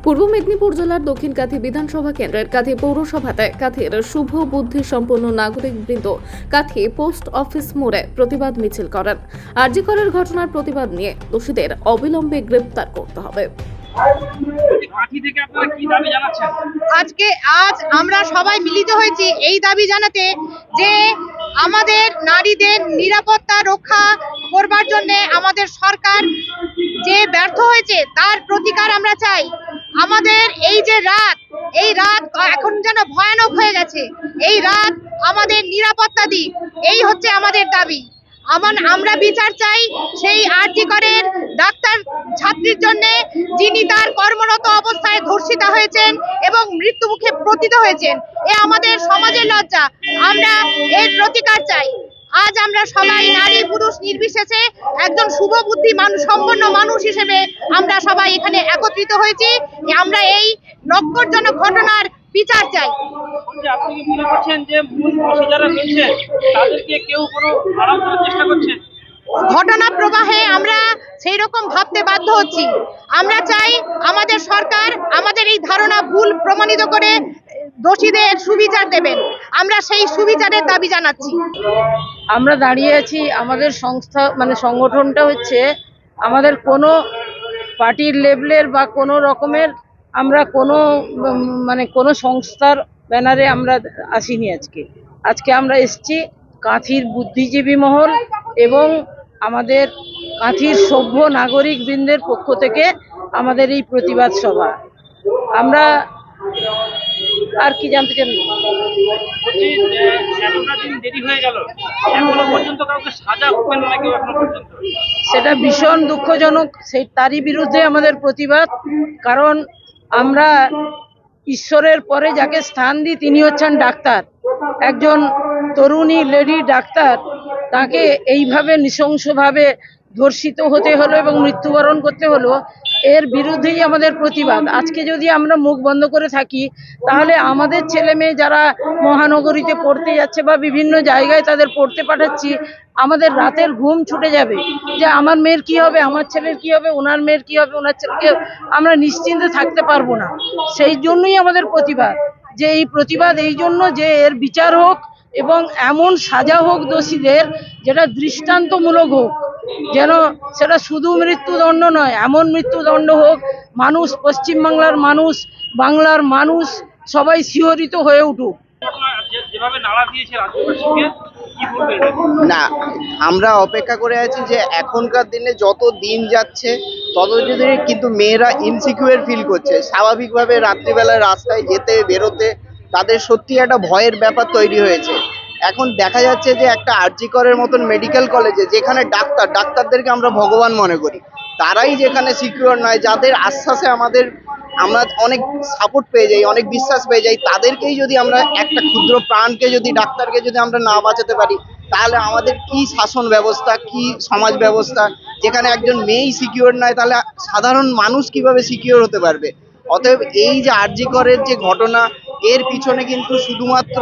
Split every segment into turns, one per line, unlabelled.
পূর্ব মেদিনীপুর জেলার দক্ষিণ কাঁথি বিধানসভা কেন্দ্রের কাঁথি পৌরসভাতে কাঁথির শুভ বুদ্ধি সম্পন্ন নাগরিকবৃন্দ কাঁথি পোস্ট অফিস মোড়ে প্রতিবাদ মিছিল করেন। আরজি করের ঘটনার প্রতিবাদ নিয়ে দোষীদের অবিলম্বে গ্রেপ্তার করতে হবে।
আজ আমরা সবাই মিলিত হয়েছি এই দাবি জানাতে যে আমাদের নারীদের নিরাপত্তা রক্ষা করবার জন্য আমাদের সরকার যে ব্যর্থ হয়েছে তার প্রতিকার আমরা চাই। আমাদের এই রাত এখন যেন ভয়ানক হয়ে গেছে। এই রাত আমাদের নিরাপত্তা দিক, এই হচ্ছে আমাদের দাবি। আমরা বিচার চাই সেই আরজি করের ডাক্তার ছাত্রীর জন্য, যিনি তার কর্মরত অবস্থায় ধর্ষিতা হয়েছেন এবং মৃত্যুমুখে পতিত হয়েছেন। এ আমাদের সমাজের লজ্জা। আমরা এর প্রতিকার চাই। আজ আমরা সবাই নারী পুরুষ নির্বিশেষে একজন শুভবুদ্ধি সম্পন্ন মানুষ হিসেবে আমরা সবাই এখানে একত্রিত হয়েছি। আমরা এই নক্করজনক ঘটনার বিচার চাই।
আপনি কি মনে করছেন যে মূল দোষী যারা রয়েছে তাদেরকে কেউ কোনো আড়াল করার চেষ্টা করছে?
ঘটনা প্রবাহে আমরা সেই রকম ভাবতে বাধ্য হচ্ছি। আমরা চাই আমাদের সরকার আমাদের এই ধারণা ভুল প্রমাণিত করে দোষীদের সুবিচার দেবেন। আমরা সেই সুবিচারের দাবি জানাচ্ছি।
আমরা দাঁড়িয়ে আছি, আমাদের সংস্থা সংগঠনটা হচ্ছে আমাদের কোনো পার্টির লেভেলের বা কোনো রকমের আমরা কোনো সংস্থার ব্যানারে আমরা আসিনি। আজকে আমরা এসেছি কাঁথির বুদ্ধিজীবী মহল এবং আমাদের কাঁথির সভ্য নাগরিক বৃন্দের পক্ষ থেকে আমাদের এই প্রতিবাদ সভা। আমরা আর কি জানতে চান? সেটা ভীষণ দুঃখজনক। তারই বিরুদ্ধে আমাদের প্রতিবাদ। কারণ আমরা ঈশ্বরের পরে যাকে স্থান দিই তিনি হচ্ছেন ডাক্তার। একজন তরুণী লেডি ডাক্তার, তাকে এইভাবে নৃশংসভাবে ধর্ষিত হতে হলো এবং মৃত্যুবরণ করতে হলো। এর বিরুদ্ধেই আমাদের প্রতিবাদ। আজকে যদি আমরা মুখ বন্ধ করে থাকি তাহলে আমাদের ছেলে মেয়ে যারা মহানগরীতে পড়তে যাচ্ছে বা বিভিন্ন জায়গায় তাদের পড়তে পাঠাচ্ছি, আমাদের রাতের ঘুম ছুটে যাবে যে আমার মেয়ের কি হবে, আমার ছেলের কি হবে, ওনার মেয়ের কি হবে, ওনার ছেলেকে আমরা নিশ্চিন্তে থাকতে পারবো না। সেই জন্যই আমাদের প্রতিবাদ। যে এই প্রতিবাদ এই জন্য যে এর বিচার হোক এবং এমন সাজা হোক দোষীদের যেটা দৃষ্টান্তমূলক হোক, যেন সেটা শুধু মৃত্যুদণ্ড নয়, এমন মৃত্যুদণ্ড হোক মানুষ, পশ্চিমবাংলার মানুষ, বাংলার মানুষ সবাই শিহরিত হয়ে উঠুক।
না, আমরা অপেক্ষা করে আছি যে এখনকার দিনে যত দিন যাচ্ছে তত দিনে কিন্তু মেয়েরা ইনসিকিউর ফিল করছে। স্বাভাবিকভাবে রাত্রিবেলায় রাস্তায় যেতে বেরোতে তাদের সত্যি একটা ভয়ের ব্যাপার তৈরি হয়েছে। এখন দেখা যাচ্ছে যে একটা আরজি করের মতন মেডিকেল কলেজে, যেখানে ডাক্তারদেরকে আমরা ভগবান মনে করি, তারাই যেখানে সিকিউর নয়, যাদের আশ্বাসে আমরা অনেক সাপোর্ট পেয়ে যাই, অনেক বিশ্বাস পেয়ে যাই, তাদেরকেই যদি আমরা একটা ক্ষুদ্র প্রাণকে যদি ডাক্তারকে যদি আমরা না বাঁচাতে পারি, তাহলে আমাদের কি শাসন ব্যবস্থা, কি সমাজ ব্যবস্থা, যেখানে একজন মেয়েই সিকিউর নয়, তাহলে সাধারণ মানুষ কিভাবে সিকিউর হতে পারবে? অতএব এই যে আরজি করের যে ঘটনা, এর পিছনে কিন্তু শুধুমাত্র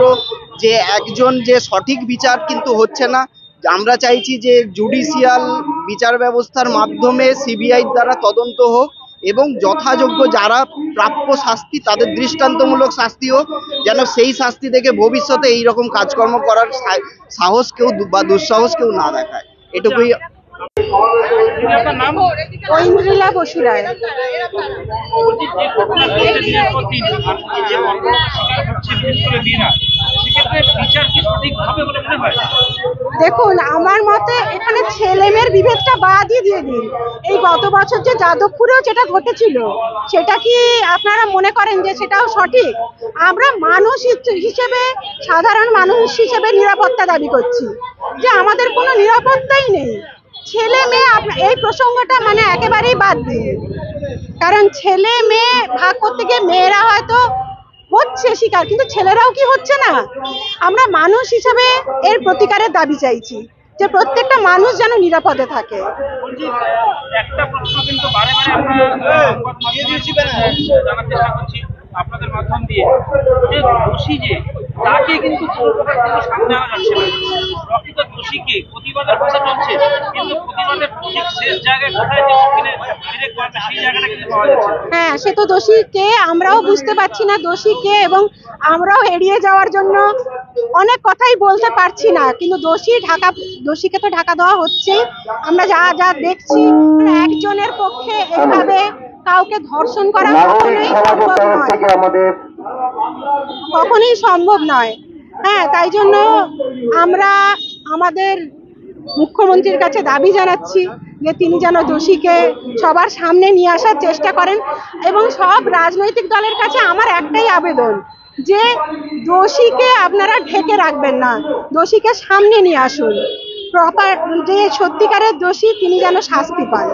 যে একজন যে সঠিক বিচার কিন্তু হচ্ছে না। আমরা চাইছি যে জুডিশিয়াল বিচার ব্যবস্থার মাধ্যমে সিবিআই দ্বারা তদন্ত হোক এবং যথাযোগ্য যারা প্রাপ্য শাস্তি তাদের দৃষ্টান্তমূলক শাস্তি হোক, যেন সেই শাস্তি থেকে ভবিষ্যতে এইরকম কাজকর্ম করার সাহস কেউ বা দুঃসাহস কেউ না দেখায়। এটুকুই।
ঐন্দ্রিলা বসুরায়। দেখুন, আমার মতে এখানে ছেলে মেয়ের বিভেদটা বাদই দিয়ে দিন। এই গত বছর যে যাদবপুরেও যেটা ঘটেছিল, সেটা কি আপনারা মনে করেন যে সেটাও সঠিক? আমরা মানুষ হিসেবে, সাধারণ মানুষ হিসেবে নিরাপত্তা দাবি করছি, যে আমাদের কোনো নিরাপত্তাই নেই। ছেলে মেয়ে এই প্রসঙ্গটা একেবারেই বাদ দিন। কারণ ছেলে মেয়ে ভাগ করতে গিয়ে মেয়েরা হয়তো হচ্ছে শিকার, কিন্তু ছেলেরাও কি হচ্ছে না? আমরা মানুষ হিসাবে এর প্রতিকারের দাবি চাইছি, যে প্রত্যেকটা মানুষ যেন নিরাপদে থাকে।
একটা প্রশ্ন কিন্তু বারে বারে আমরা জানার চেষ্টা করছি, আপনাদের মাধ্যম দিয়ে যে দোষী যে তাকে কিন্তু কোনো প্রকার কিন্তু সামনে আনা যাচ্ছে না। প্রকৃত দোষীকে প্রতিবাদের পথে চলছে, কিন্তু প্রতিবাদের ঠিক শেষ জায়গায় কোথায় যে দক্ষিণে ডিরেক্ট পাবে সেই জায়গাটা কিন্তু পাওয়া যাচ্ছে না।
হ্যাঁ, সে তো দোষী কে আমরাও বুঝতে পারছি না দোষী কে, এবং আমরাও এড়িয়ে যাওয়ার জন্য অনেক কথাই বলতে পারছি না, কিন্তু দোষীকে তো ঢাকা দেওয়া হচ্ছেই। আমরা যা যা দেখছি, একজনের পক্ষে এভাবে কাউকে ধর্ষণ করা কখনোই সম্ভব নয়। হ্যাঁ, তাই জন্য আমরা আমাদের মুখ্যমন্ত্রীর কাছে দাবি জানাচ্ছি যে তিনি যেন দোষীকে সবার সামনে নিয়ে আসার চেষ্টা করেন, এবং সব রাজনৈতিক দলের কাছে আমার একটাই আবেদন যে দোষীকে আপনারা ঢেকে রাখবেন না, দোষীকে সামনে নিয়ে আসুন। প্রপার যে সত্যিকারের দোষী তিনি যেন শাস্তি পান।